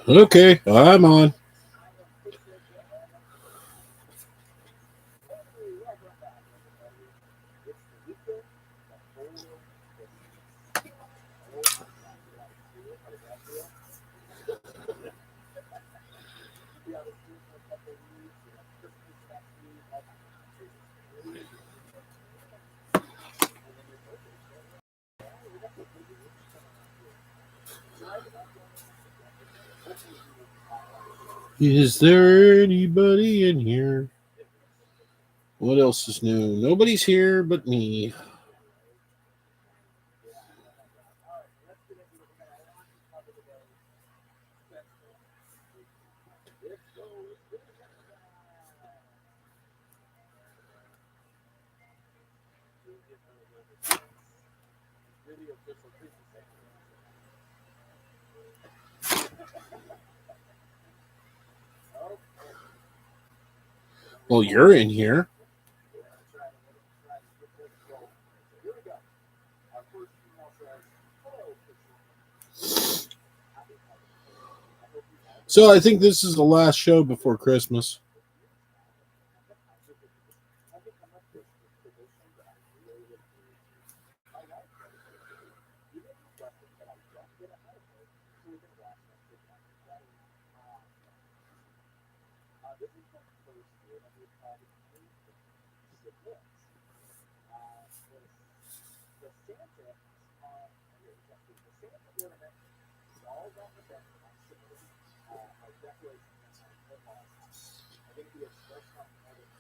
Okay, I'm on. Is there anybody in here? What else is new? Nobody's here but me. Well, you're in here. So I think this is the last show before Christmas.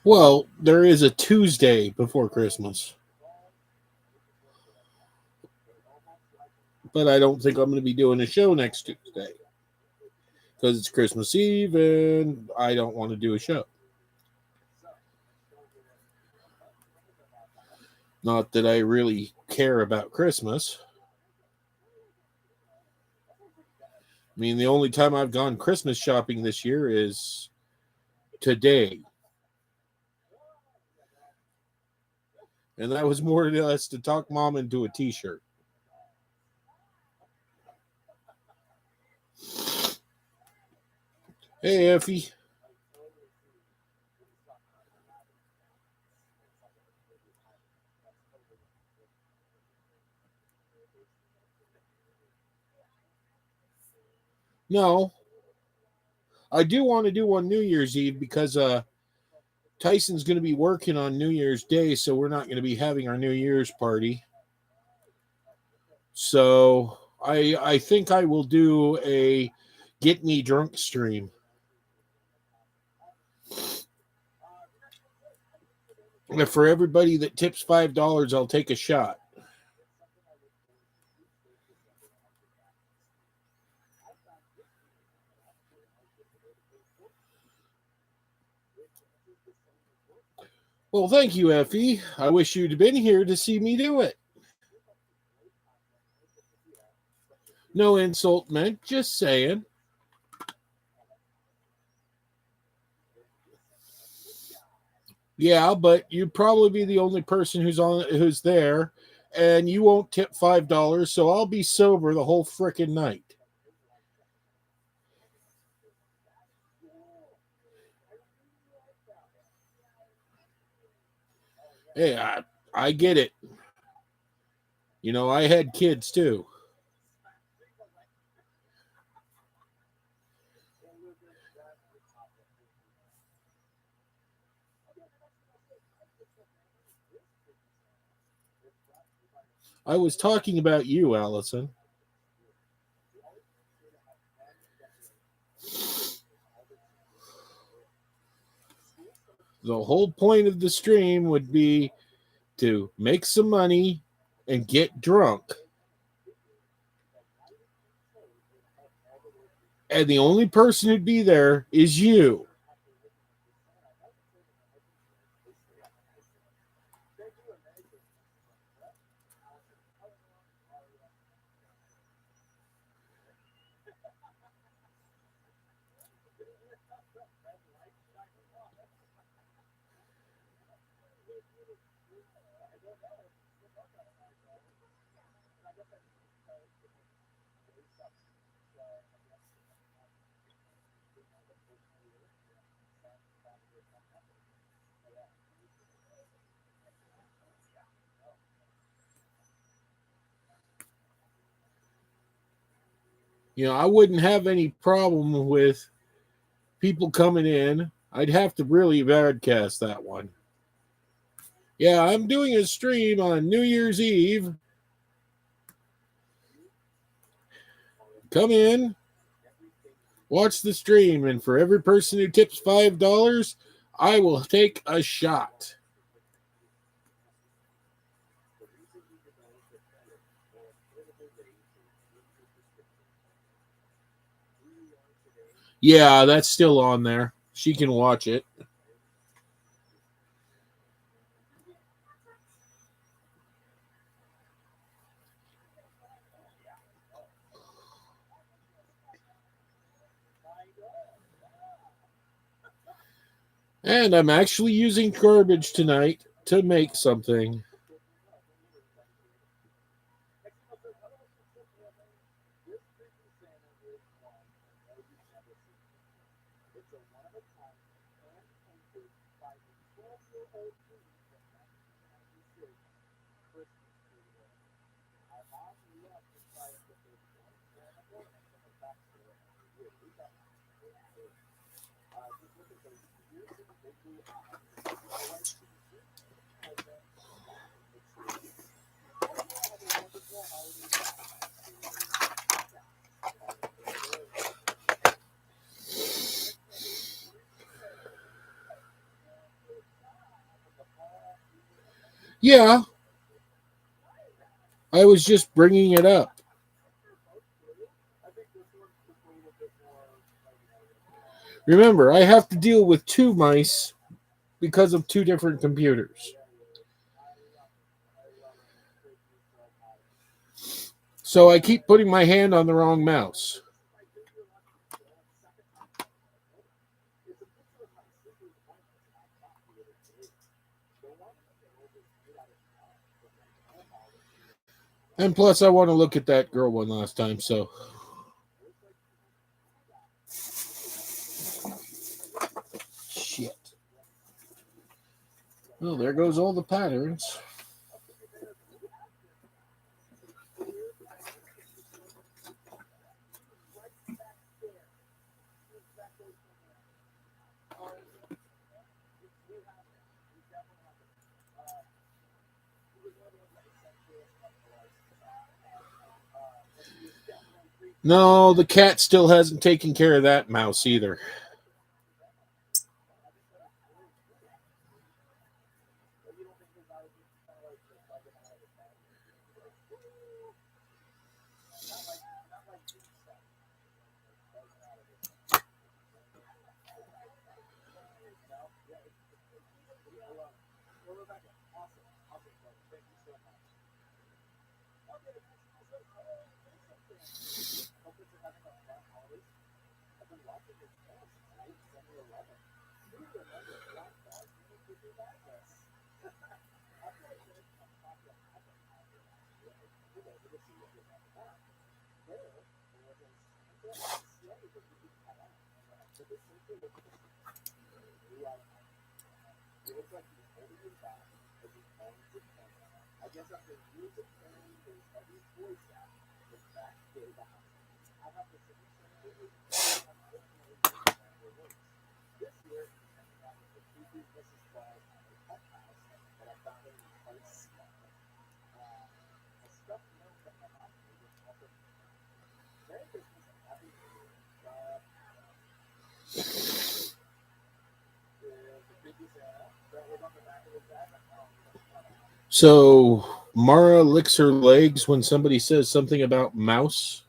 Well, there is a Tuesday before Christmas, but I don't think I'm going to be doing a show next Tuesday because it's Christmas Eve and I don't want to do a show. Not that I really care about Christmas. I mean, the only time I've gone Christmas shopping this year is today. And that was more or less to talk mom into a t shirt. Hey, Effie. No, I do want to do one New Year's Eve because Tyson's going to be working on New Year's Day, so we're not going to be having our New Year's party. So I think I will do a get me drunk stream. And for everybody that tips $5, I'll take a shot. Well, thank you, Effie. I wish you'd been here to see me do it. No insult meant, just saying. Yeah, but you'd probably be the only person who's there, and you won't tip $5, so I'll be sober the whole frickin' night. Hey, I get it. You know, I had kids too. I was talking about you, Allison. The whole point of the stream would be to make some money and get drunk. And the only person who'd be there is you. I wouldn't have any problem with people coming in. I'd have to really broadcast that one. Yeah, I'm doing a stream on New Year's Eve. Come in, watch the stream, and for every person who tips $5, I will take a shot. Yeah, that's still on there. She can watch it. And I'm actually using garbage tonight to make something. Yeah, I was just bringing it up. Remember, I have to deal with two mice because of two different computers. So I keep putting my hand on the wrong mouse. And plus, I want to look at that girl one last time, so. Shit. Well, there goes all the patterns. No, the cat still hasn't taken care of that mouse either. So Mara licks her legs when somebody says something about mouse.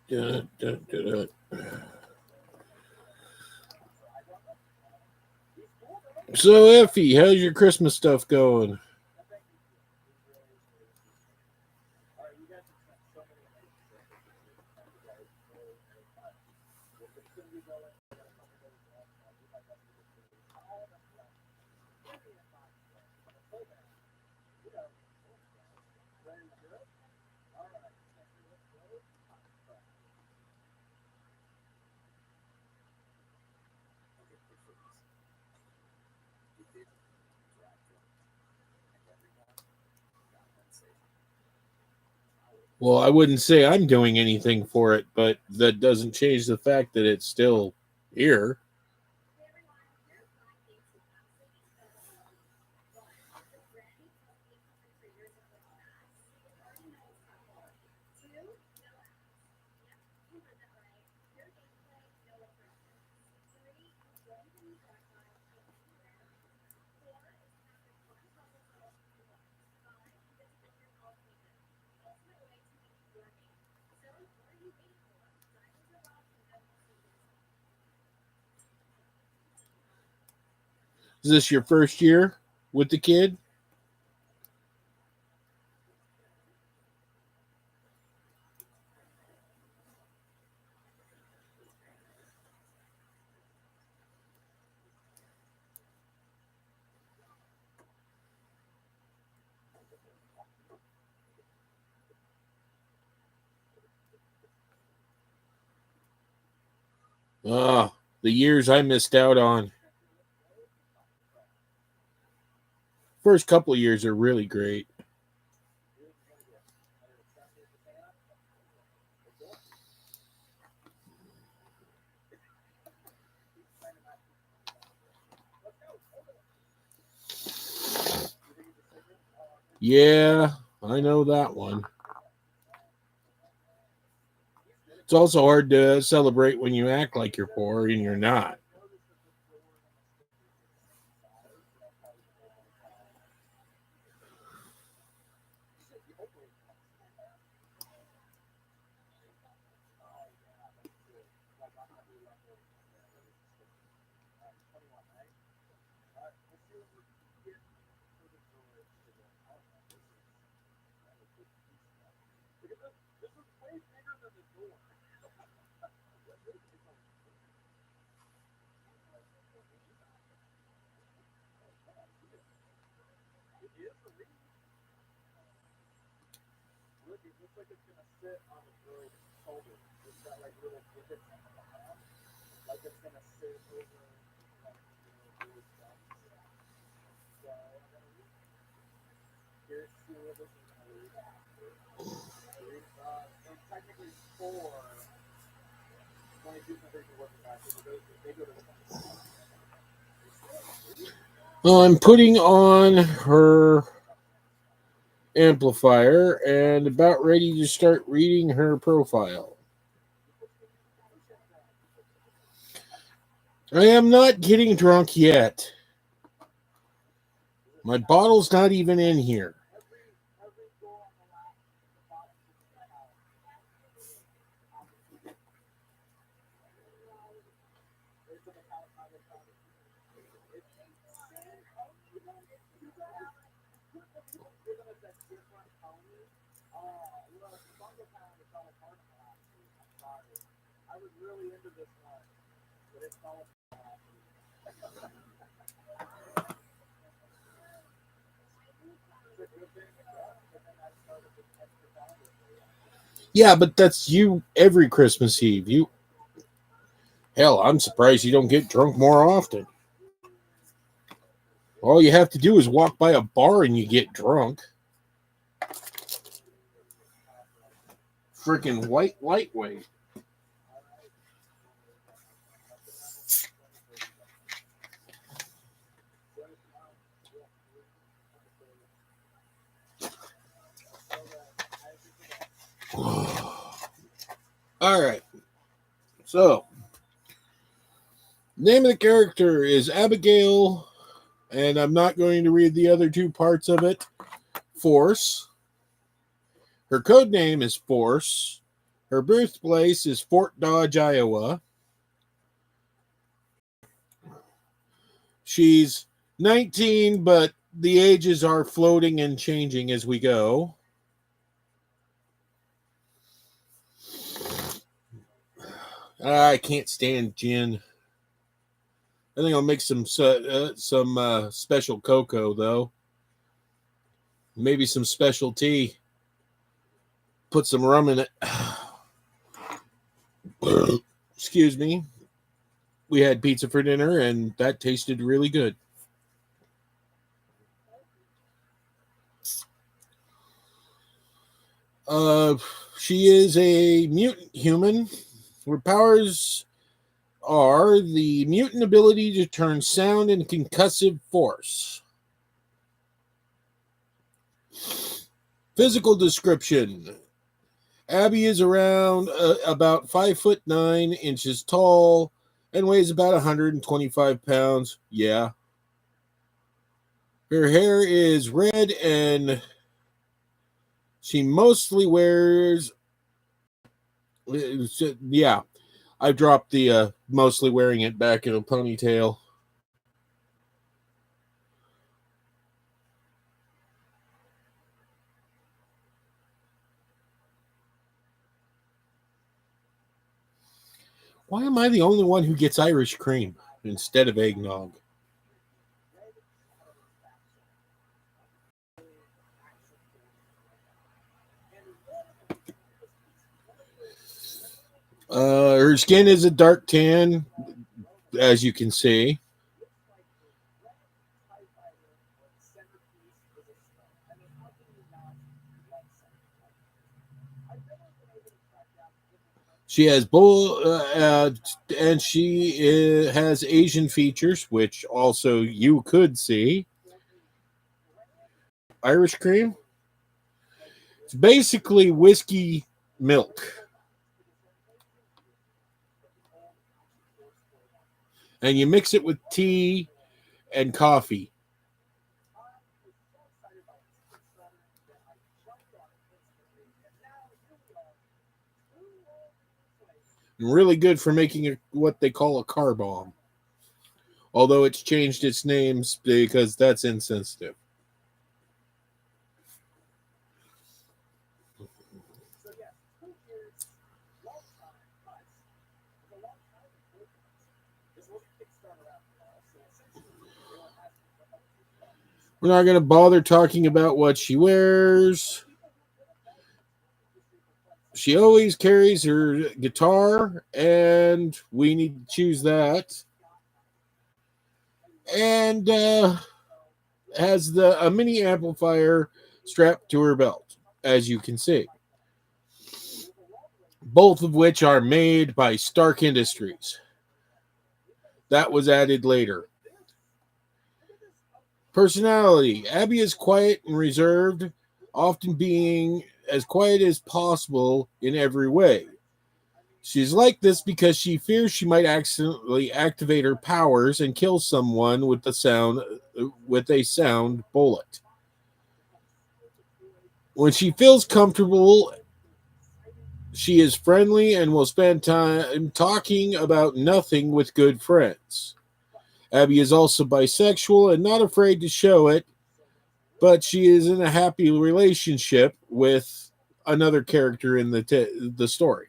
Dun, dun, dun, dun. So, Effie, how's your Christmas stuff going? Well, I wouldn't say I'm doing anything for it, but that doesn't change the fact that it's still here. Is this your first year with the kid? Ah, the years I missed out on. First couple of years are really great. Yeah, I know that one. It's also hard to celebrate when you act like you're poor and you're not. I'm putting on her amplifier and about ready to start reading her profile. I am not getting drunk yet. My bottle's not even in here. Yeah, but that's you every Christmas Eve. Hell, I'm surprised you don't get drunk more often. All you have to do is walk by a bar and you get drunk. Freaking white lightweight. All right. So, name of the character is Abigail, and I'm not going to read the other two parts of it. Force. Her code name is Force. Her birthplace is Fort Dodge, Iowa. She's 19, but the ages are floating and changing as we go. I can't stand gin. I think I'll make some special cocoa, though. Maybe some special tea. Put some rum in it. Excuse me. We had pizza for dinner, and that tasted really good. She is a mutant human. Her powers are the mutant ability to turn sound into concussive force. Physical description. Abby is around about 5'9" tall and weighs about 125 pounds. Yeah. Her hair is red and she mostly wears. Yeah. I dropped the mostly wearing it back in a ponytail. Why am I the only one who gets Irish cream instead of eggnog? Her skin is a dark tan, as you can see. She has and she has Asian features, which also you could see. Irish cream. It's basically whiskey milk. And you mix it with tea and coffee. Really good for making what they call a car bomb. Although it's changed its names because that's insensitive. We're not going to bother talking about what she wears. She always carries her guitar, and we need to choose that. And has a mini amplifier strapped to her belt, as you can see. Both of which are made by Stark Industries. That was added later. Personality. Abby is quiet and reserved, often being as quiet as possible in every way. She's like this because she fears she might accidentally activate her powers and kill someone with a sound bullet. When she feels comfortable, she is friendly and will spend time talking about nothing with good friends. Abby is also bisexual and not afraid to show it, but she is in a happy relationship with another character in the story.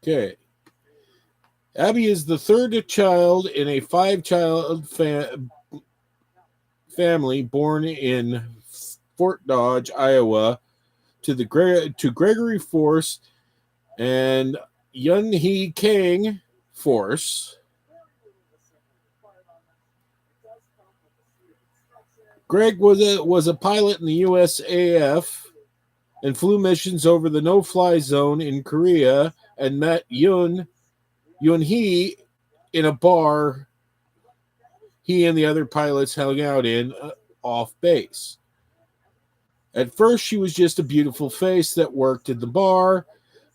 Okay. Abby is the third child in a 5-child family born in Fort Dodge, Iowa, to Gregory Force and Yun Hee Kang Force. Greg was a pilot in the USAF and flew missions over the no-fly zone in Korea and met Yun Hee in a bar he and the other pilots hung out in off base. At first, she was just a beautiful face that worked in the bar,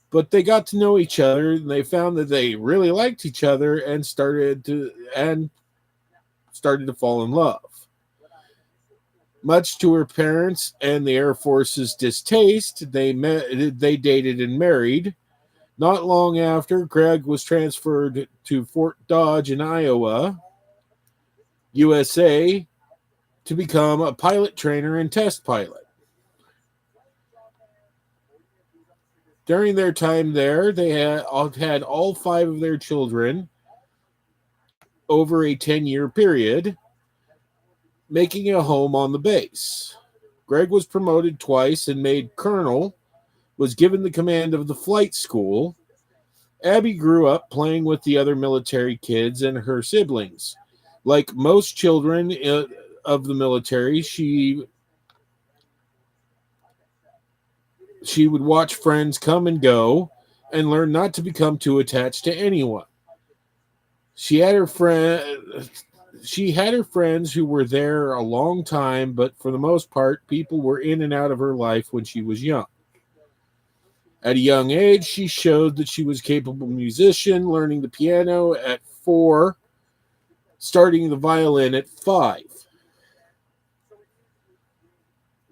but they got to know each other and they found that they really liked each other and started to fall in love. Much to her parents and the Air Force's distaste, they dated and married. Not long after, Greg was transferred to Fort Dodge in Iowa, USA, to become a pilot trainer and test pilot. During their time there, they had all five of their children over a 10-year period, making a home on the base. Greg was promoted twice and made colonel, was given the command of the flight school. Abby grew up playing with the other military kids and her siblings. Like most children of the military, she would watch friends come and go and learn not to become too attached to anyone. She had her friends who were there a long time, but for the most part, people were in and out of her life when she was young. At a young age, she showed that she was a capable musician, learning the piano at 4, starting the violin at 5.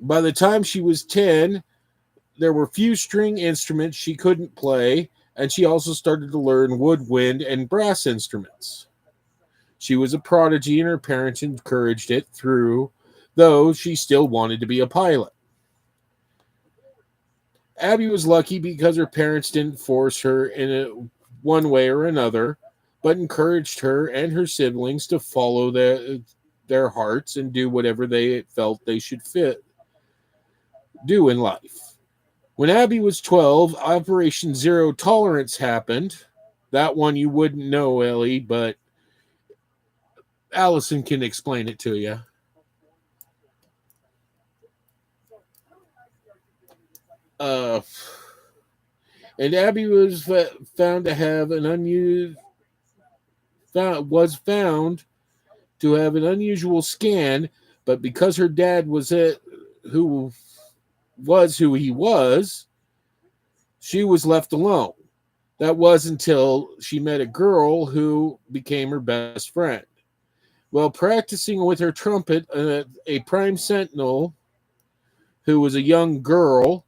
By the time she was 10, there were few string instruments she couldn't play, and she also started to learn woodwind and brass instruments. She was a prodigy, and her parents encouraged it though she still wanted to be a pilot. Abby was lucky because her parents didn't force her in one way or another, but encouraged her and her siblings to follow their hearts and do whatever they felt they should do in life. When Abby was 12, Operation Zero Tolerance happened. That one you wouldn't know, Ellie, but Allison can explain it to you. And Abby was found to have found to have an unusual scan, but because her dad was who he was, she was left alone. That was until she met a girl who became her best friend. While practicing with her trumpet, a prime sentinel, who was a young girl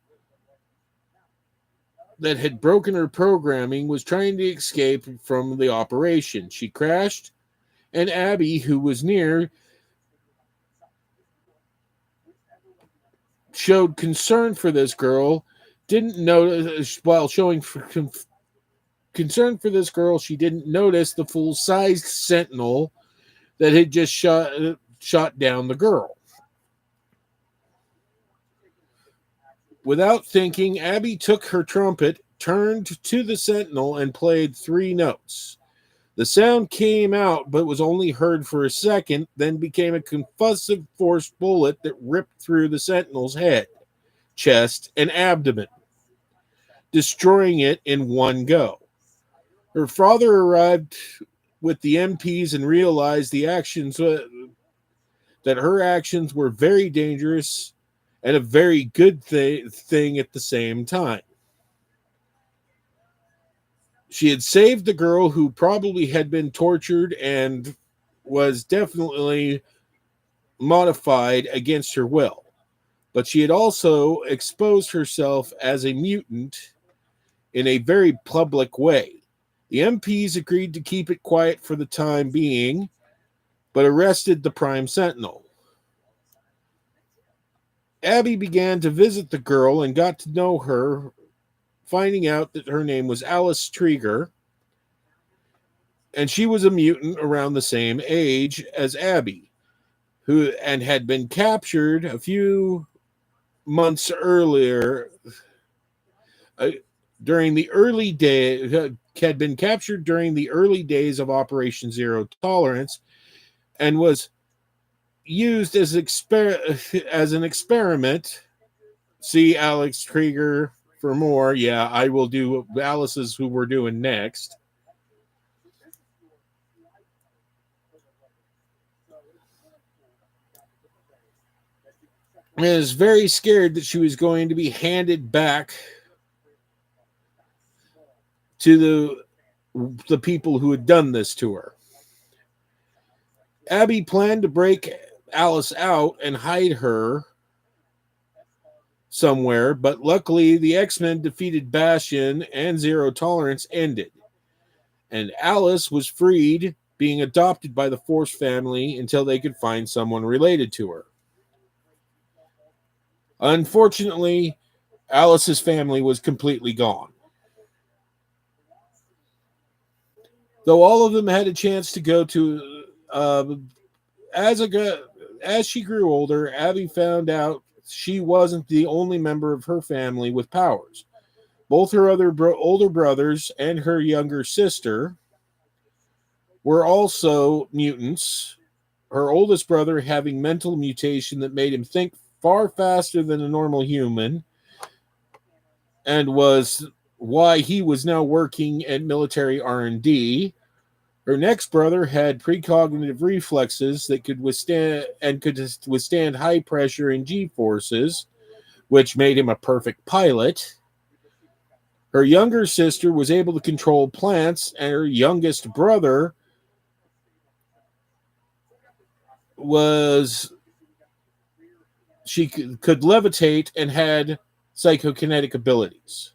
that had broken her programming, was trying to escape from the operation. She crashed, and Abby, who was near, showed concern for this girl. Didn't notice while showing concern for this girl, she didn't notice the full-sized sentinel that had just shot down the girl. Without thinking, Abby took her trumpet, turned to the sentinel, and played 3 notes. The sound came out, but was only heard for a second, then became a concussive force bullet that ripped through the sentinel's head, chest, and abdomen, destroying it in one go. Her father arrived with the MPs and realized that her actions were very dangerous and a very good thing at the same time. She had saved the girl who probably had been tortured and was definitely modified against her will. But she had also exposed herself as a mutant in a very public way. The MPs agreed to keep it quiet for the time being, but arrested the Prime Sentinel. Abby began to visit the girl and got to know her, finding out that her name was Alice Trieger, and she was a mutant around the same age as Abby, who had been captured a few months earlier during the early days of Operation Zero Tolerance, and was used as an experiment. See Alex Krieger for more. Yeah, I will do Alice's who we're doing next. And is very scared that she was going to be handed back to the people who had done this to her. Abby planned to break Alice out and hide her somewhere, but luckily the X-Men defeated Bastion and Zero Tolerance ended. And Alice was freed, being adopted by the Force family until they could find someone related to her. Unfortunately, Alice's family was completely gone. Though all of them had a chance to go to, as she grew older, Abby found out she wasn't the only member of her family with powers. Both her older brothers and her younger sister were also mutants. Her oldest brother having mental mutation that made him think far faster than a normal human, and was why he was now working at military R&D. Her next brother had precognitive reflexes that could withstand high pressure and G forces, which made him a perfect pilot. Her younger sister was able to control plants, and her youngest brother could levitate and had psychokinetic abilities.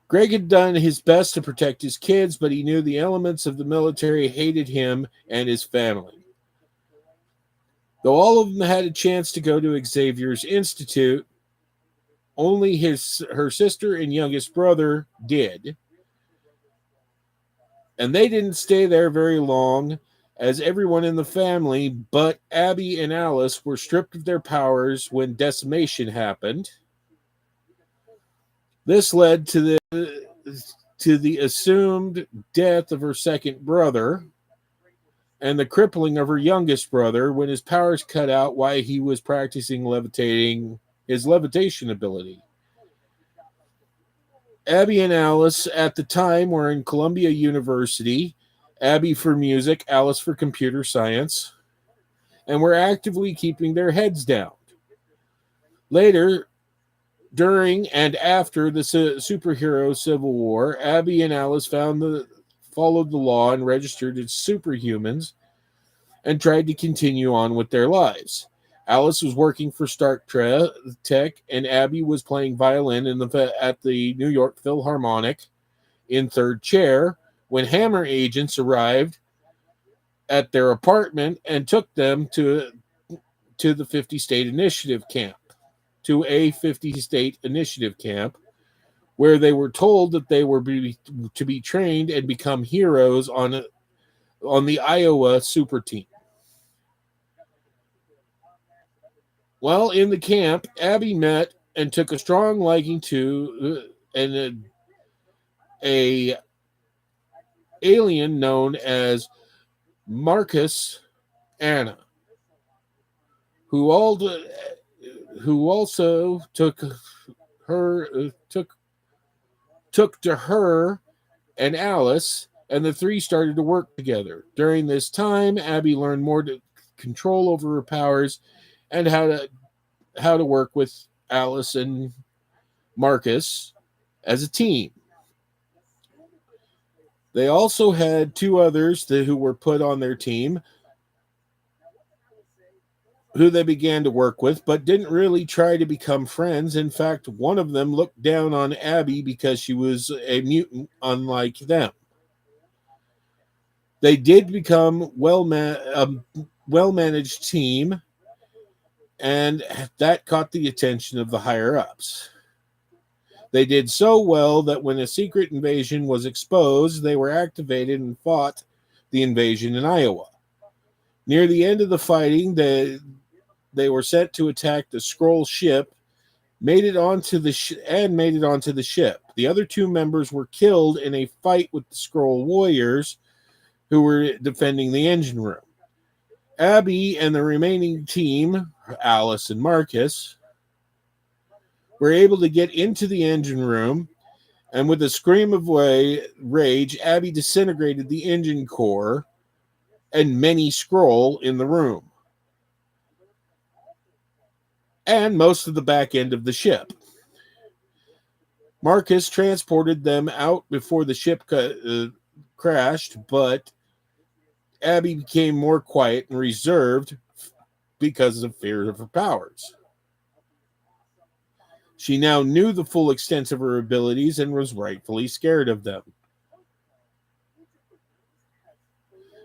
Greg had done his best to protect his kids, but he knew the elements of the military hated him and his family. Though all of them had a chance to go to Xavier's Institute, only her sister and youngest brother did. And they didn't stay there very long, as everyone in the family but Abby and Alice were stripped of their powers when decimation happened. This led to the assumed death of her second brother and the crippling of her youngest brother when his powers cut out while he was practicing his levitation ability. Abby and Alice at the time were in Columbia University, Abby for music, Alice for computer science, and were actively keeping their heads down. Later, during and after the superhero Civil War, Abby and Alice followed the law and registered as superhumans and tried to continue on with their lives. Alice was working for Stark Tech, and Abby was playing violin at the New York Philharmonic in third chair when Hammer agents arrived at their apartment and took them to the 50-state initiative camp. To a 50-state initiative camp, where they were told that they were to be trained and become heroes on the Iowa super team. While in the camp, Abby met and took a strong liking to an alien known as Marcus Anna, who also took to her and Alice, and the three started to work together. During this time, Abby learned more to control over her powers and how to work with Alice and Marcus as a team. They also had two others who were put on their team, who they began to work with, but didn't really try to become friends. In fact, one of them looked down on Abby because she was a mutant unlike them. They did become a well-managed team, and that caught the attention of the higher-ups. They did so well that when a secret invasion was exposed, they were activated and fought the invasion in Iowa. Near the end of the fighting, they were sent to attack the Skrull ship, made it onto the ship. The other two members were killed in a fight with the Skrull warriors who were defending the engine room. Abby and the remaining team, Alice and Marcus, were able to get into the engine room, and with a scream of rage, Abby disintegrated the engine core and many scroll in the room, and most of the back end of the ship. Marcus transported them out before the ship crashed, but Abby became more quiet and reserved because of fear of her powers. She now knew the full extent of her abilities and was rightfully scared of them.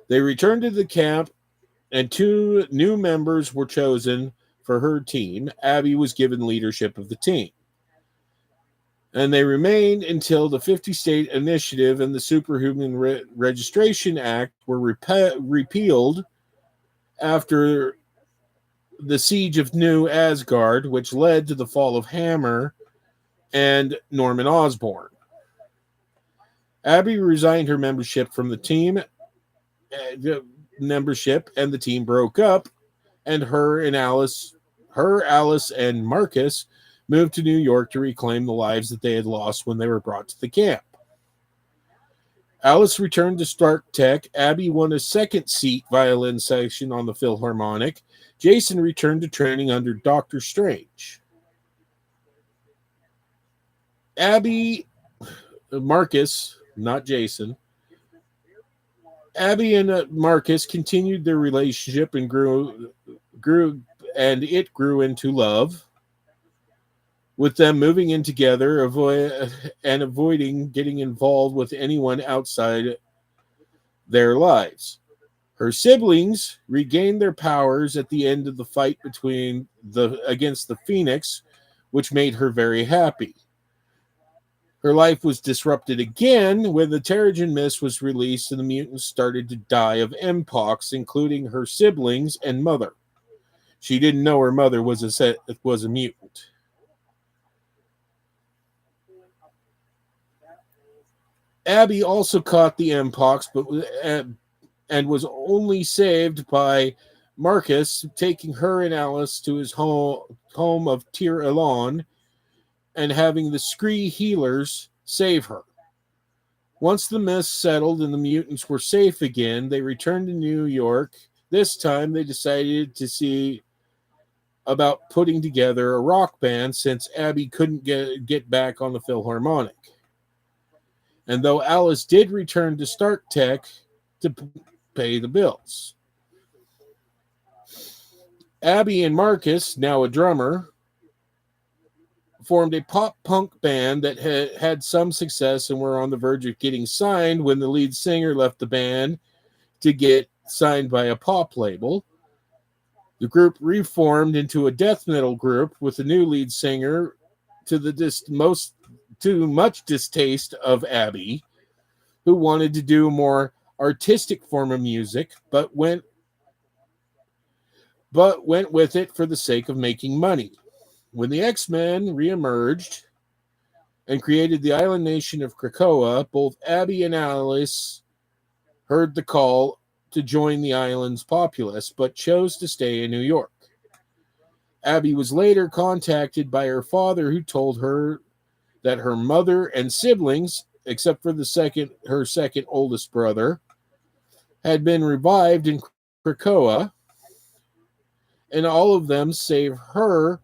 They returned to the camp, and 2 new members were chosen for her team. Abby was given leadership of the team. And they remained until the 50-state initiative and the Superhuman Registration Act were repealed after the siege of New Asgard, which led to the fall of Hammer and Norman Osborn. Abby resigned her membership from the team, and the team broke up, and Alice and Marcus moved to New York to reclaim the lives that they had lost when they were brought to the camp. Alice returned to Stark Tech. Abby won a second seat violin section on the Philharmonic. Jason returned to training under Dr. Strange. Marcus, not Jason. Abby and Marcus continued their relationship and grew into love, with them moving in together and avoiding getting involved with anyone outside their lives. Her siblings regained their powers at the end of the fight against the Phoenix, which made her very happy. Her life was disrupted again when the Terrigen Mist was released and the mutants started to die of mpox, including her siblings and mother. She didn't know her mother was a mutant. Abby also caught the mpox, and was only saved by Marcus taking her and Alice to his home of Tir Elon and having the Scree healers save her. Once the mist settled and the mutants were safe again, they returned to New York. This time they decided to see about putting together a rock band since Abby couldn't get back on the Philharmonic. And though Alice did return to Stark Tech to pay the bills. Abby and Marcus, now a drummer, formed a pop-punk band that had some success and were on the verge of getting signed when the lead singer left the band to get signed by a pop label. The group reformed into a death metal group with a new lead singer to much distaste of Abby, who wanted to do a more artistic form of music, but went with it for the sake of making money. When the X-Men reemerged and created the island nation of Krakoa, both Abby and Alice heard the call to join the island's populace, but chose to stay in New York. Abby was later contacted by her father, who told her that her mother and siblings, except for her second oldest brother, had been revived in Krakoa, and all of them, save her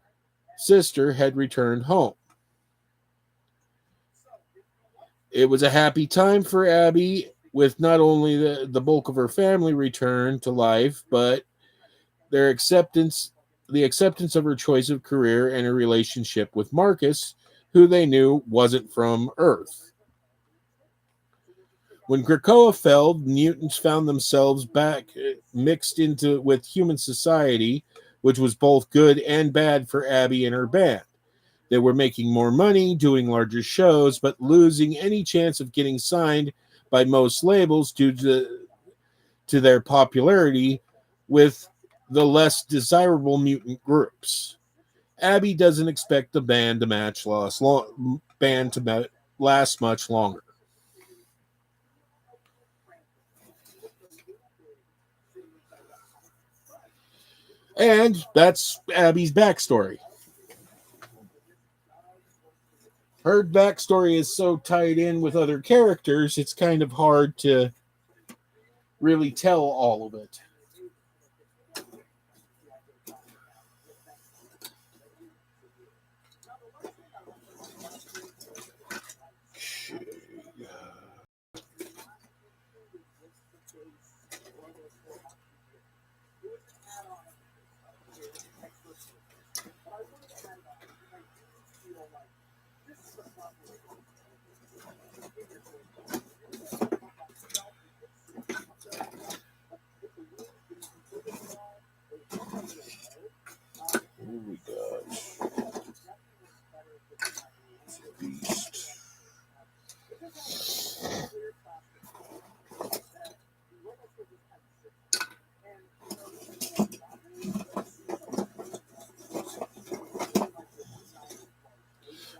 sister, had returned home. It was a happy time for Abby, with not only the bulk of her family returned to life, but the acceptance of her choice of career and her relationship with Marcus, who they knew wasn't from Earth. When Krakoa fell, mutants found themselves back mixed with human society, which was both good and bad for Abby and her band. They were making more money, doing larger shows, but losing any chance of getting signed by most labels due to their popularity with the less desirable mutant groups. Abby doesn't expect the band to last much longer. And that's Abby's backstory. Her backstory is so tied in with other characters, it's kind of hard to really tell all of it. Oh my gosh. Beast.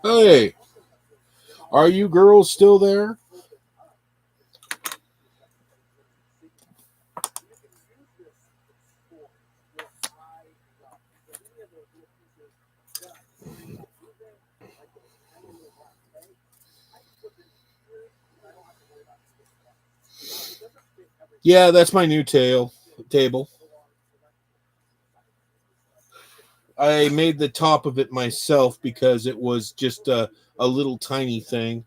Hey, are you girls still there? Yeah, that's my new table. I made the top of it myself because it was just a little tiny thing.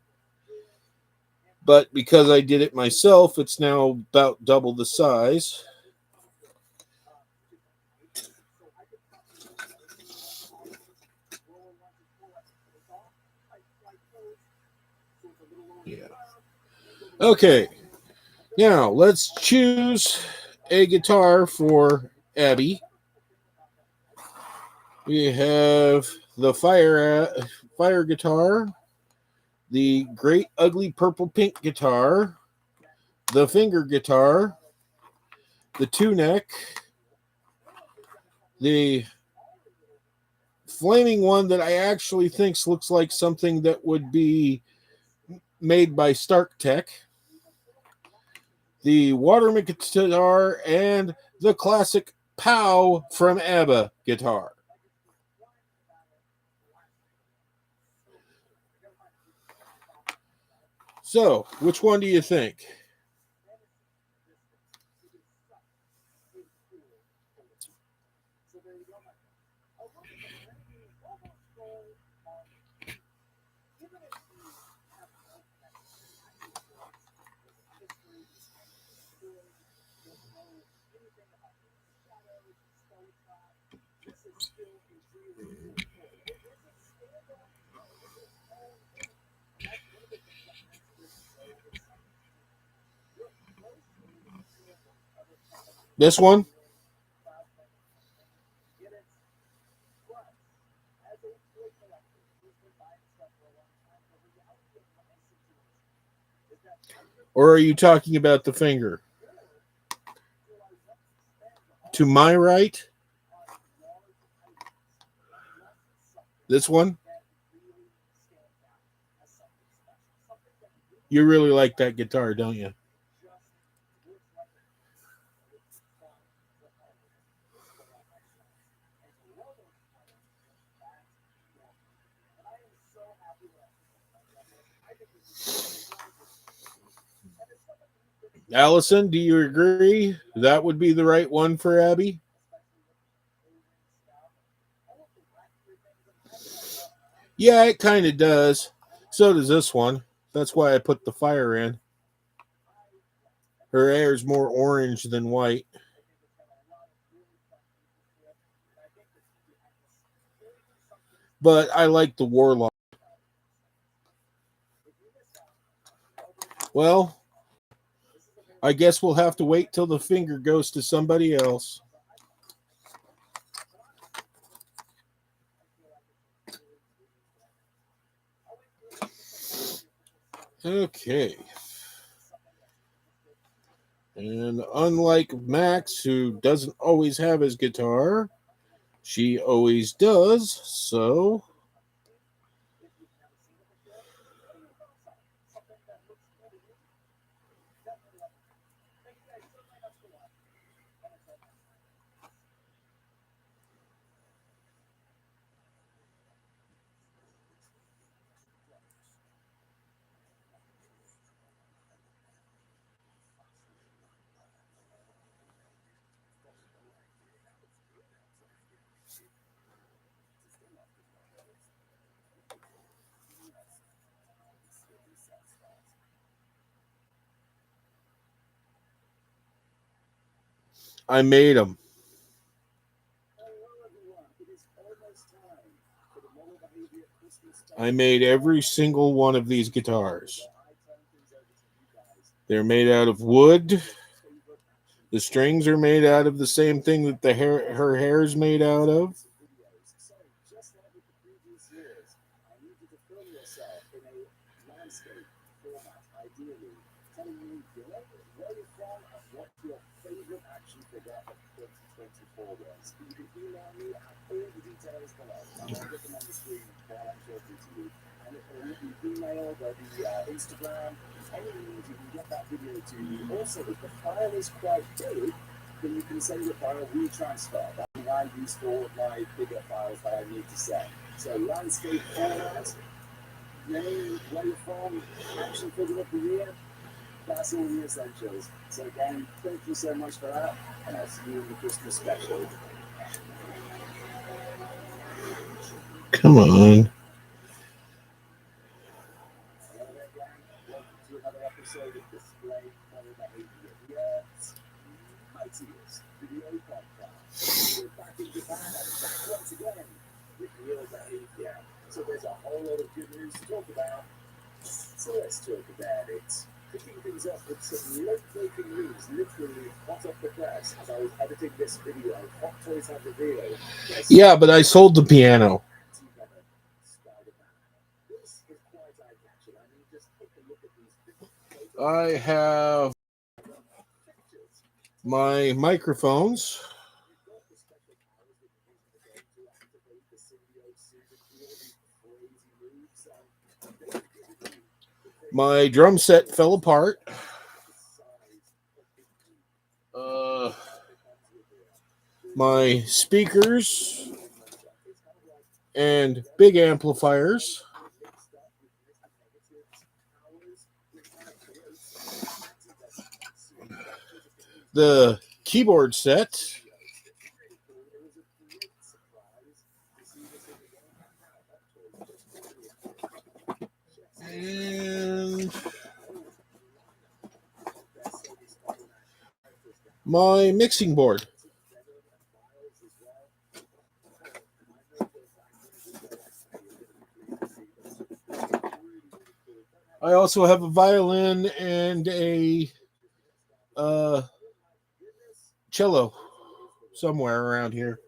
But because I did it myself, it's now about double the size. Yeah. Okay. Now let's choose a guitar for Abby. We have the fire guitar, the great ugly purple pink guitar, the finger guitar, the two neck, the flaming one that I actually think looks like something that would be made by Stark Tech, the water guitar, and the classic Pow from ABBA guitar. So, which one do you think? This one? Or are you talking about the finger? To my right, this one? You really like that guitar, don't you? Allison, do you agree that would be the right one for Abby? Yeah, it kind of does. So does this one. That's why I put the fire in. Her hair is more orange than white. But I like the warlock. Well, I guess we'll have to wait till the finger goes to somebody else. Okay. And unlike Max, who doesn't always have his guitar, she always does. So, I made them. I made every single one of these guitars. They're made out of wood. The strings are made out of the same thing that her hair is made out of. Come on. Yeah, but I sold the piano. I have my microphones. My drum set fell apart. My speakers and big amplifiers. The keyboard set. And my mixing board. I also have a violin and a cello somewhere around here.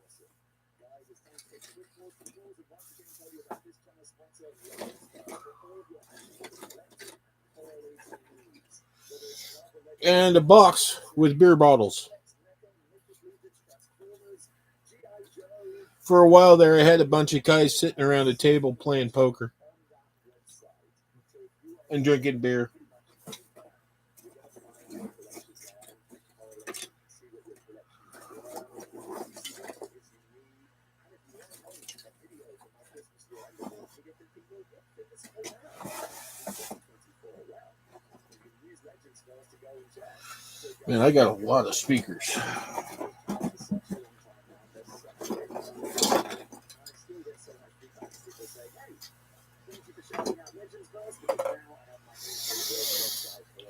And a box with beer bottles. For a while there, I had a bunch of guys sitting around a table playing poker and drinking beer. Man, I got a lot of speakers.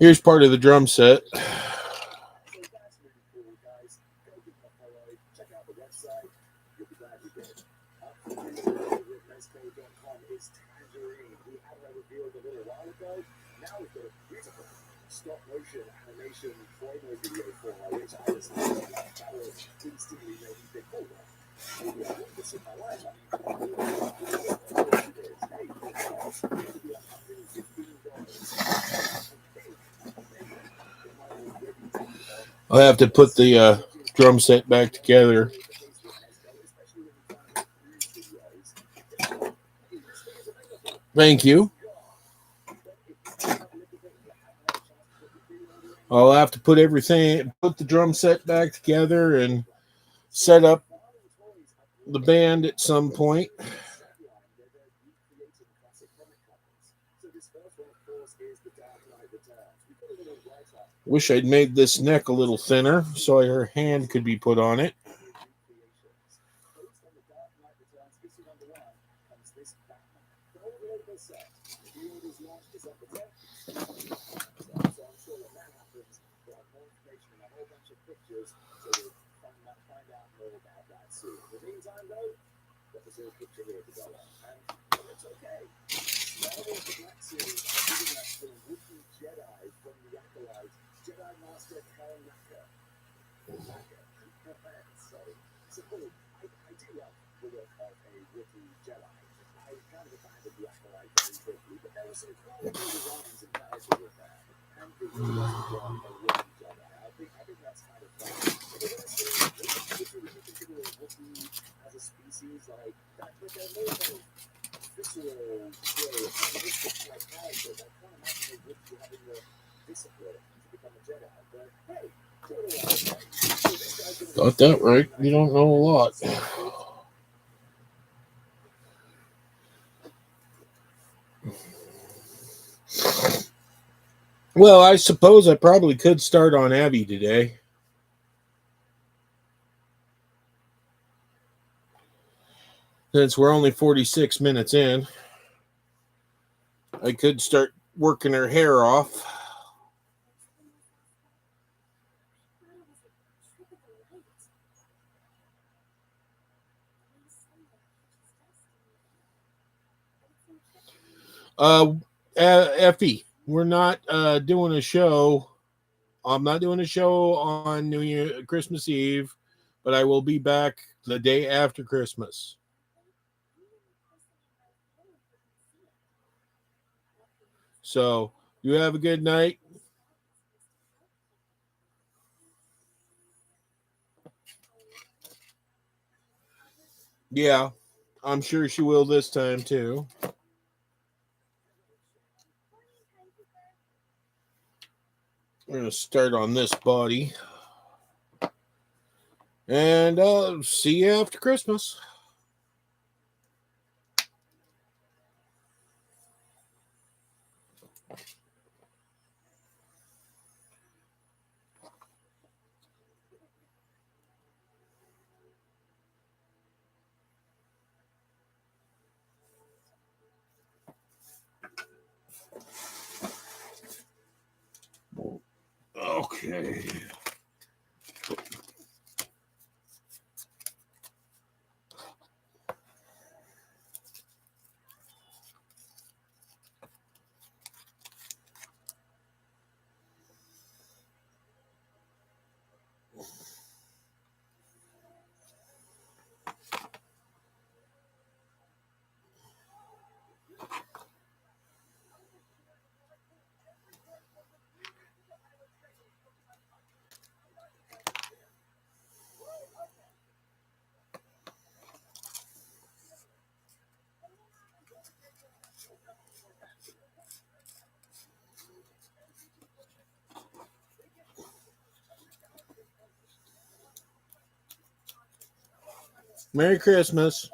Here's part of the drum set. I'll have to put the drum set back together. Thank you. I'll have to put the drum set back together and set up the band at some point. Wish I'd made this neck a little thinner so her hand could be put on it. Got that right. You don't know a lot. Well, I suppose I probably could start on Abby today. Since we're only 46 minutes in, I could start working her hair off. Effie, we're not doing a show. I'm not doing a show on New Year, Christmas Eve, but I will be back the day after Christmas. So you have a good night. Yeah, I'm sure she will this time too. We're gonna start on this body, and see you after Christmas. Okay. Merry Christmas.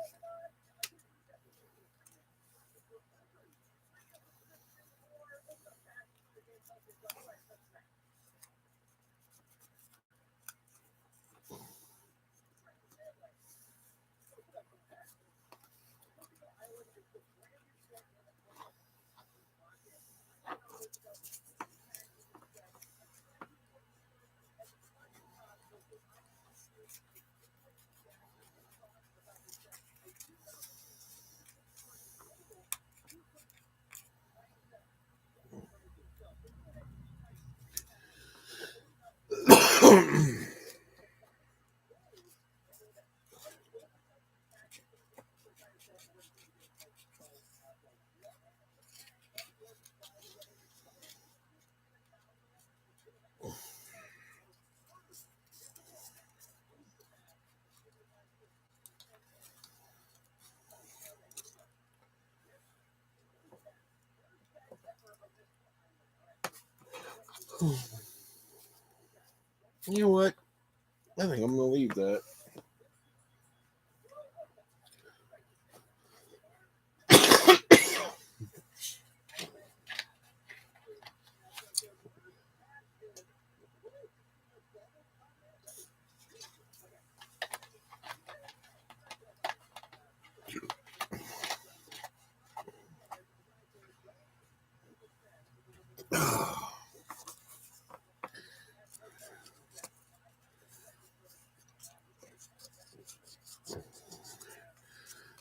You know what? I think I'm gonna leave that.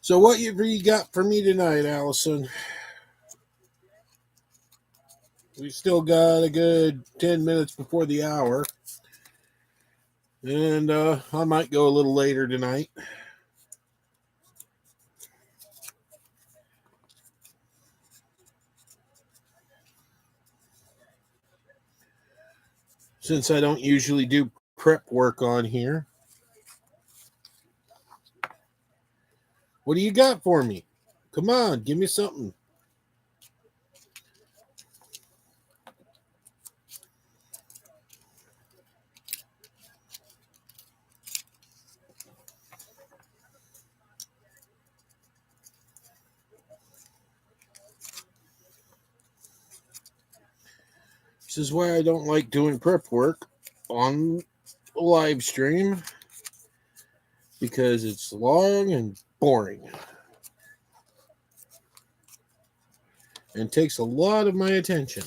So what you got for me tonight, Allison? We still got a good 10 minutes before the hour. And I might go a little later tonight. Since I don't usually do prep work on here. What do you got for me? Come on, give me something. This is why I don't like doing prep work on a live stream, because it's long and boring and takes a lot of my attention.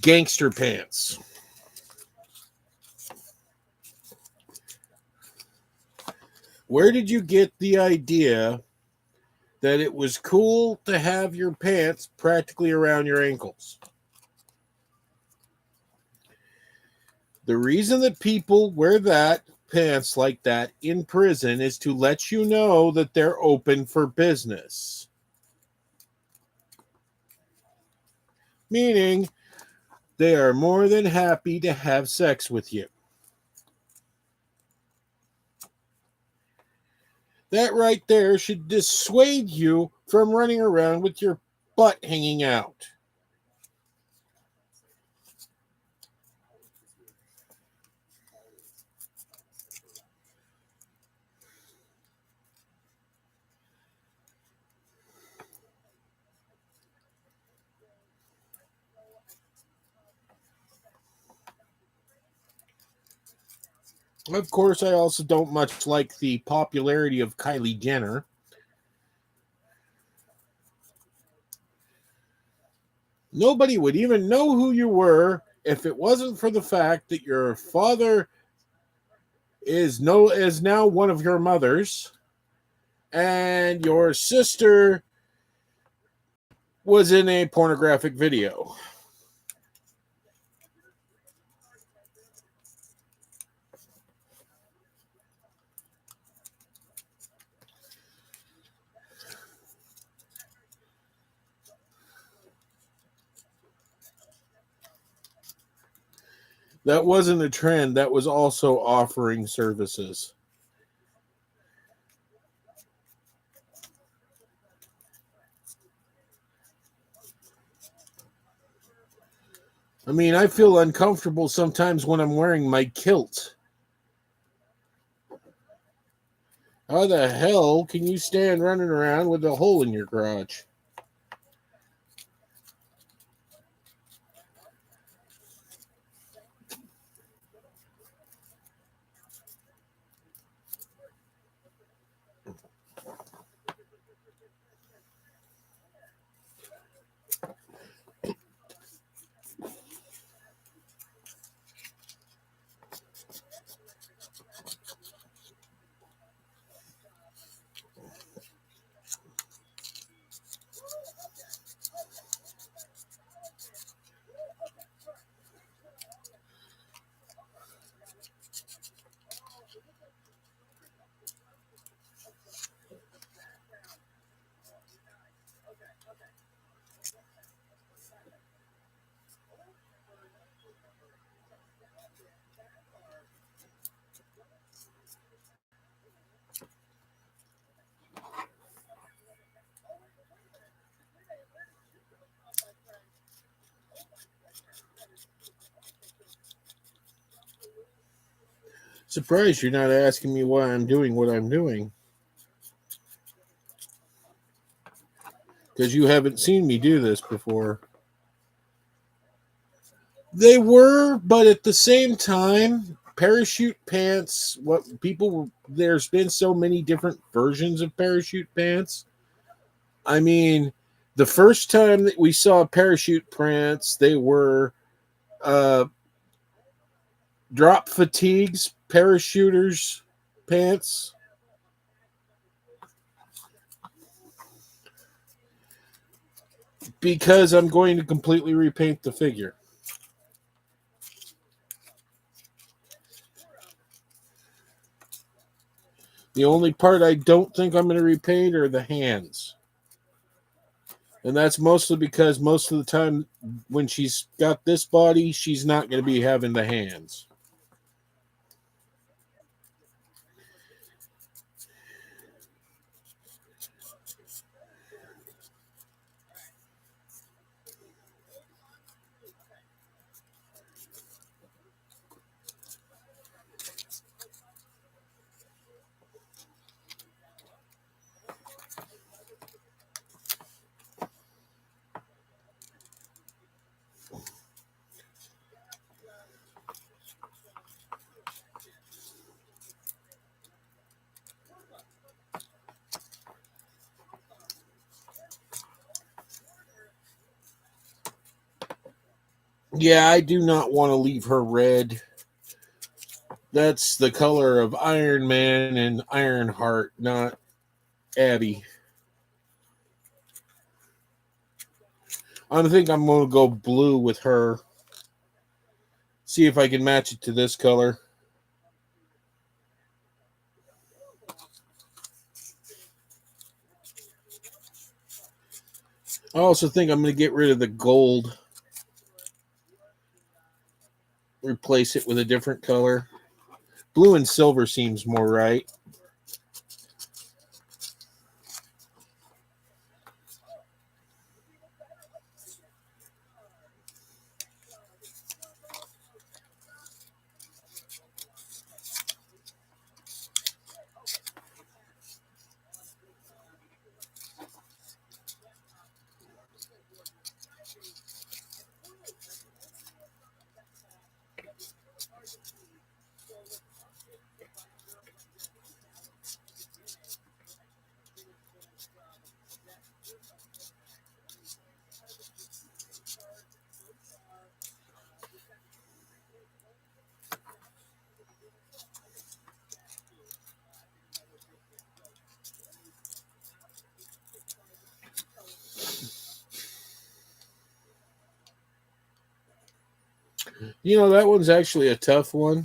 Gangster pants. Where did you get the idea that it was cool to have your pants practically around your ankles? The reason that people wear that pants like that in prison is to let you know that they're open for business. Meaning, they are more than happy to have sex with you. That right there should dissuade you from running around with your butt hanging out. Of course, I also don't much like the popularity of Kylie Jenner. Nobody would even know who you were if it wasn't for the fact that your father is now one of your mothers, and your sister was in a pornographic video. That wasn't a trend. That was also offering services. I mean, I feel uncomfortable sometimes when I'm wearing my kilt. How the hell can you stand running around with a hole in your crotch? Surprised you're not asking me why I'm doing what I'm doing. Because you haven't seen me do this before. They were, but at the same time, parachute pants, there's been so many different versions of parachute pants. I mean, The first time that we saw parachute prints, they were uh, drop fatigues, parachuters pants. Because I'm going to completely repaint the figure. The only part I don't think I'm going to repaint are the hands. And that's mostly because most of the time when she's got this body, she's not going to be having the hands. Yeah, I do not want to leave her red. That's the color of Iron Man and Ironheart, not Abby. I think I'm going to go blue with her. See if I can match it to this color. I also think I'm going to get rid of the gold. Replace it with a different color. Blue and silver seems more right. That one's actually a tough one.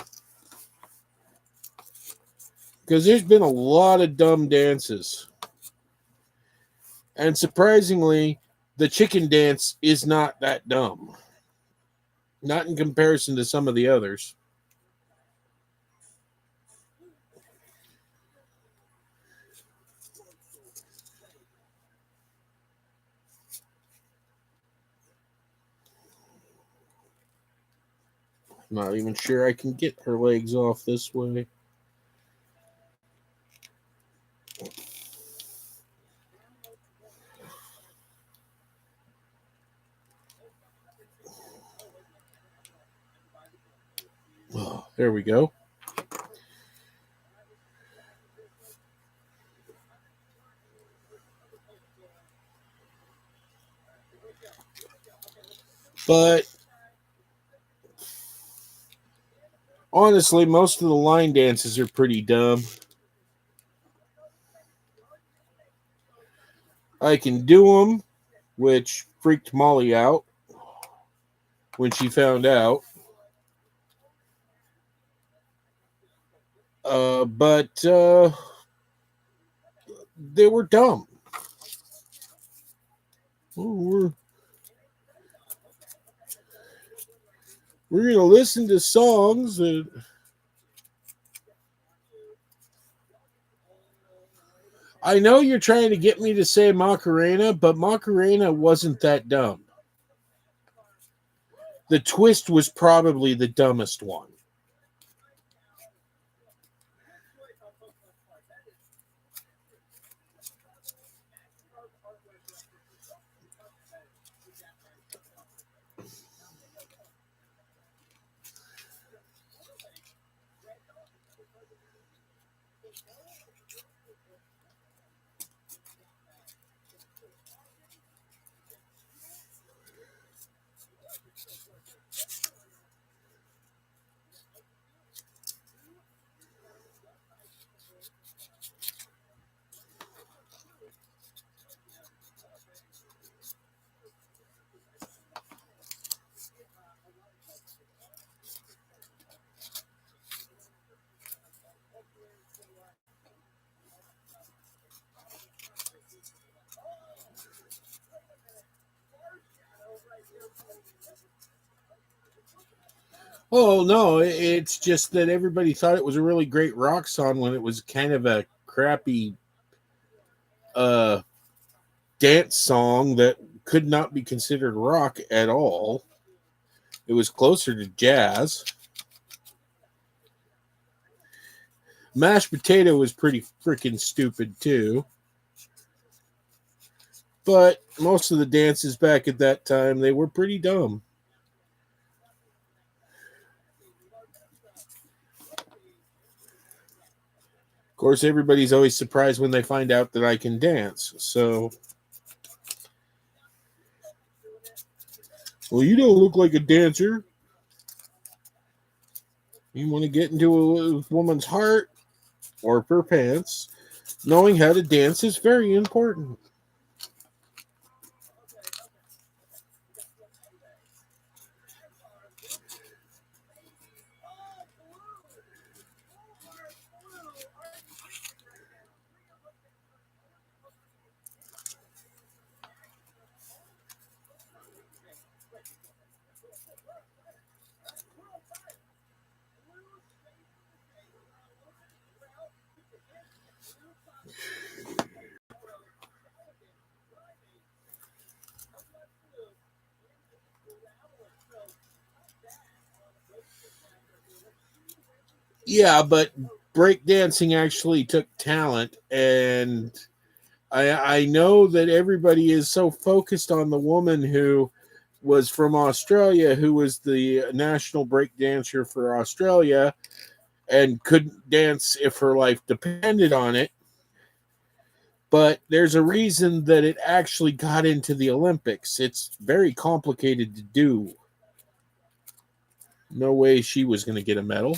Because there's been a lot of dumb dances. And surprisingly, the chicken dance is not that dumb. Not in comparison to some of the others. Not even sure I can get her legs off this way. Oh, there we go. But honestly, most of the line dances are pretty dumb. I can do them, which freaked Molly out when she found out. But they were dumb. We're going to listen to songs that. I know you're trying to get me to say Macarena, but Macarena wasn't that dumb. The twist was probably the dumbest one. Oh no, it's just that everybody thought it was a really great rock song when it was kind of a crappy uh dance song that could not be considered rock at all. It was closer to jazz. Mashed Potato was pretty freaking stupid too. But most of the dances back at that time, they were pretty dumb. Of course, everybody's always surprised when they find out that I can dance. So, well, you don't look like a dancer. You want to get into a woman's heart or her pants. Knowing how to dance is very important. Yeah, but breakdancing actually took talent, and I know that everybody is so focused on the woman who was from Australia, who was the national break dancer for Australia and couldn't dance if her life depended on it. But there's a reason that it actually got into the Olympics. It's very complicated to do. No way she was going to get a medal.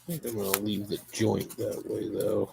I think I'm going to leave the joint that way, though.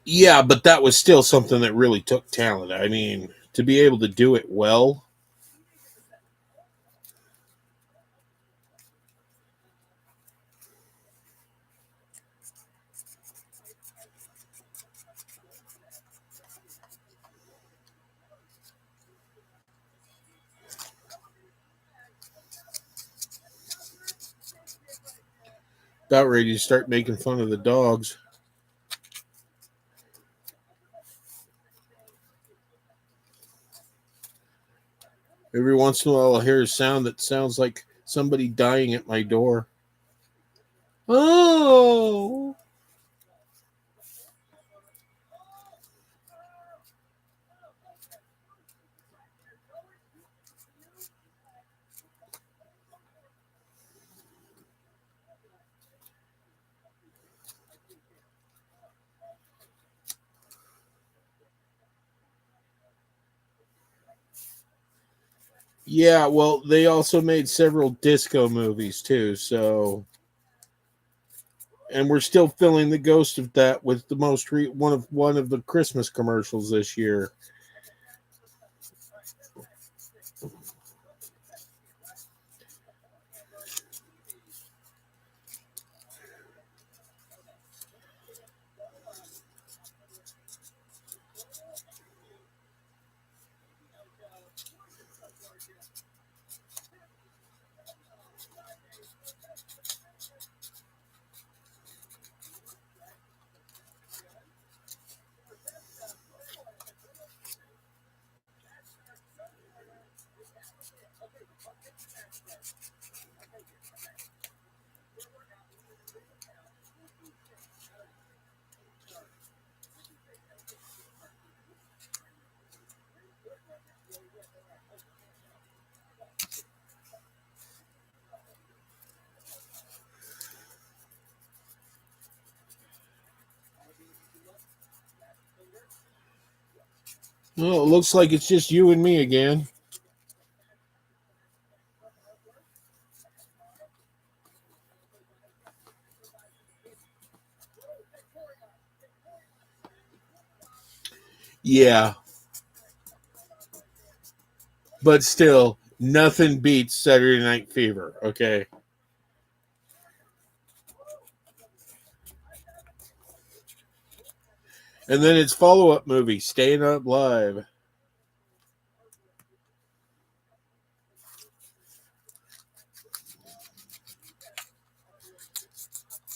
Yeah, but that was still something that really took talent. I mean, to be able to do it well. About ready to start making fun of the dogs. Every once in a while, I'll hear a sound that sounds like somebody dying at my door. Oh, Yeah, well, they also made several disco movies too, so and we're still filling the ghost of that with the one of the Christmas commercials this year. Well, it looks like it's just you and me again. Yeah, but still, nothing beats Saturday Night Fever. Okay, and then its follow-up movie, Staying Up Live.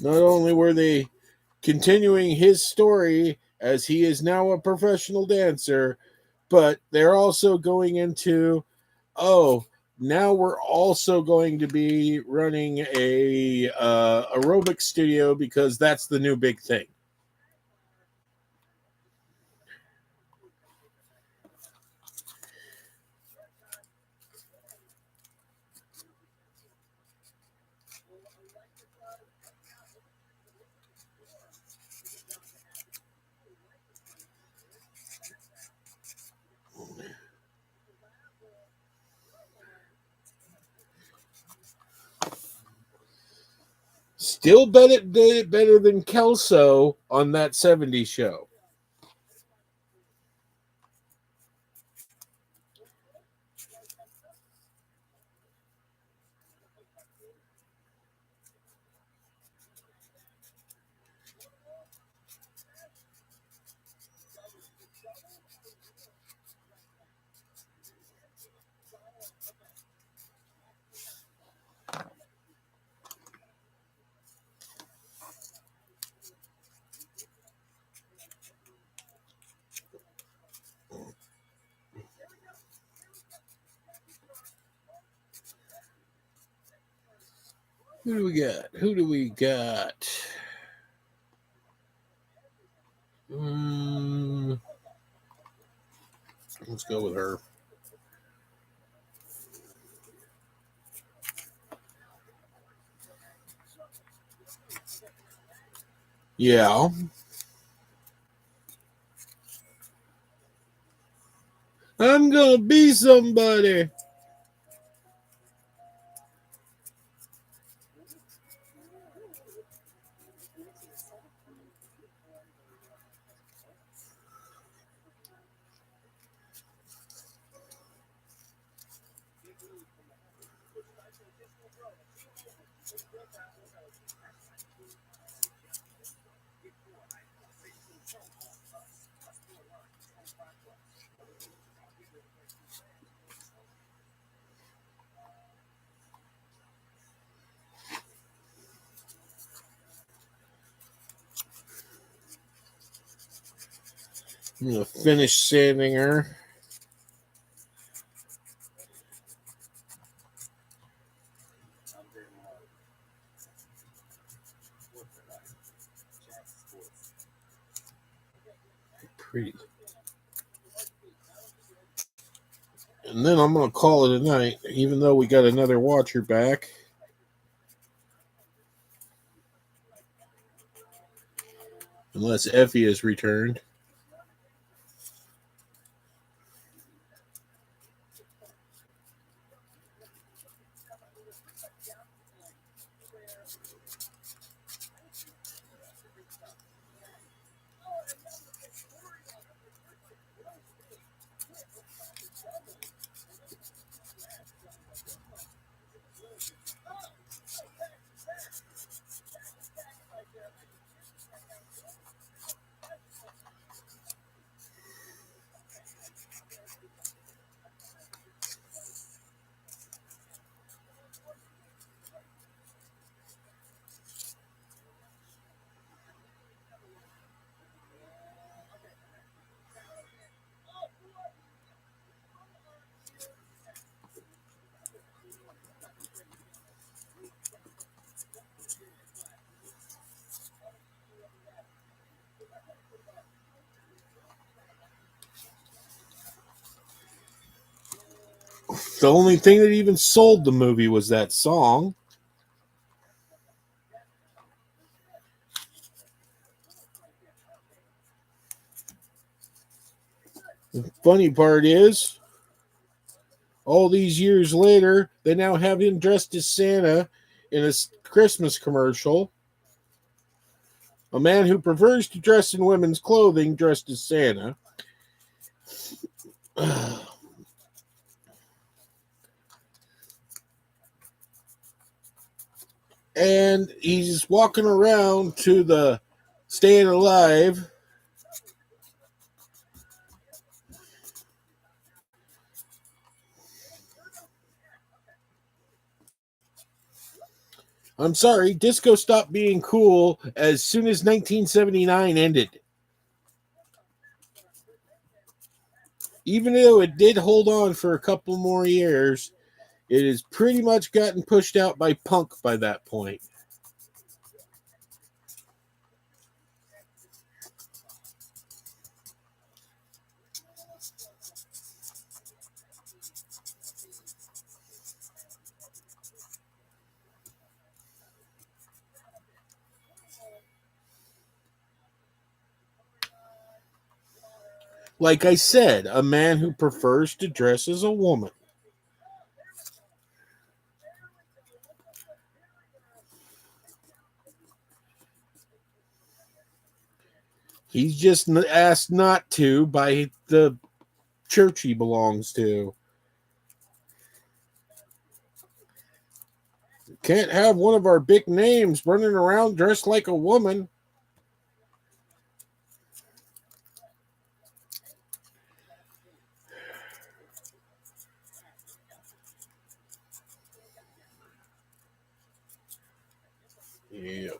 Not only were they continuing his story as he is now a professional dancer, but they're also going into, oh, now we're also going to be running a aerobic studio because that's the new big thing. Still better than Kelso on that '70s show. Who do we got? Who do we got? Mm, let's go with her. Yeah, I'm gonna be somebody. I'm gonna finish sanding her. Pretty. And then I'm gonna call it a night, even though we got another watcher back. Unless Effie has returned. The only thing that even sold the movie was that song. The funny part is, all these years later, they now have him dressed as Santa in a Christmas commercial. A man who prefers to dress in women's clothing dressed as Santa. And he's walking around to the Staying Alive. I'm sorry, disco stopped being cool as soon as 1979 ended. Even though it did hold on for a couple more years, it has pretty much gotten pushed out by punk by that point. Like I said, a man who prefers to dress as a woman. He's just asked not to by the church he belongs to. Can't have one of our big names running around dressed like a woman. Yeah.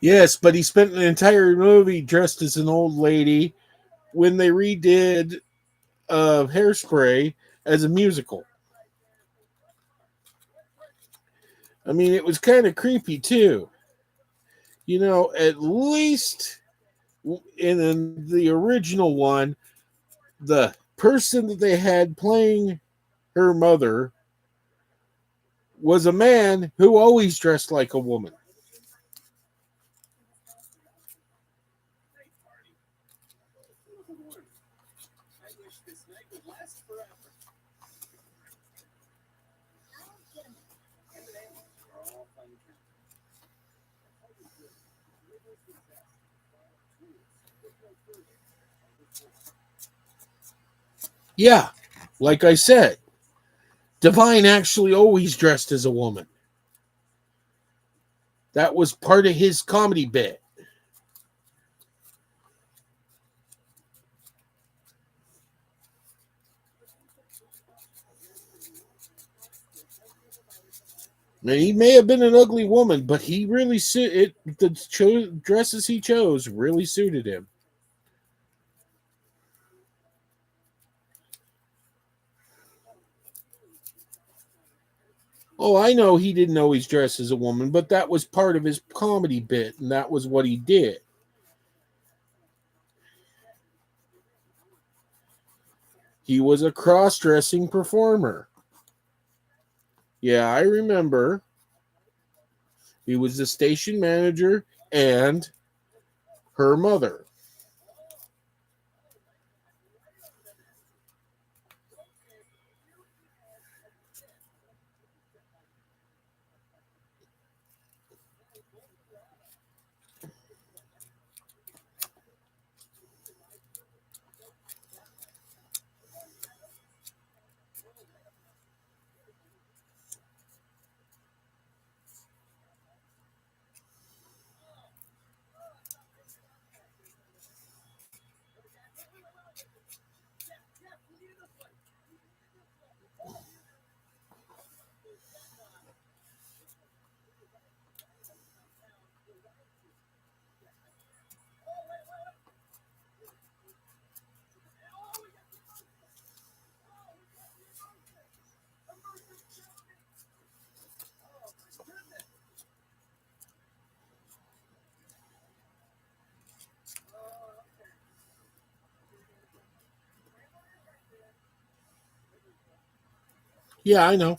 Yes, but he spent an entire movie dressed as an old lady when they redid Hairspray as a musical. I mean, it was kind of creepy too. At least in the original one, the person that they had playing her mother was a man who always dressed like a woman. Yeah, like I said, Divine actually always dressed as a woman. That was part of his comedy bit. And he may have been an ugly woman, but he really the dresses he chose really suited him. Oh, I know he didn't always dress as a woman, but that was part of his comedy bit, and that was what he did. He was a cross-dressing performer. Yeah, I remember. He was the station manager and her mother. Yeah, I know.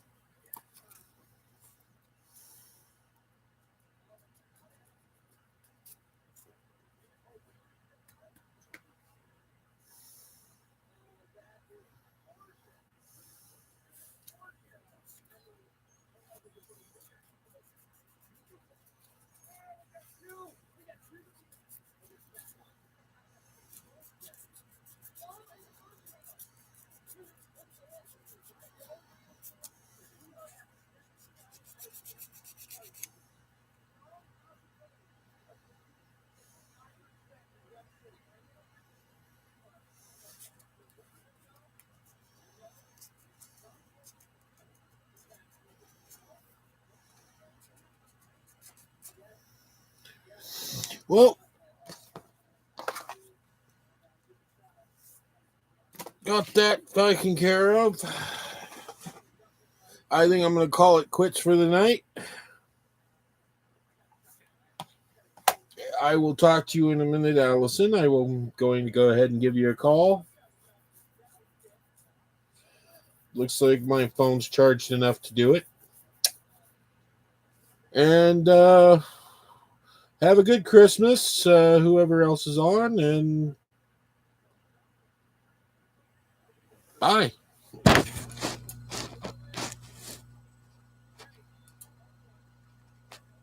Well, got that taken care of. I think I'm going to call it quits for the night. I will talk to you in a minute, Allison. I will going to go ahead and give you a call. Looks like my phone's charged enough to do it. And have a good Christmas, whoever else is on, and bye.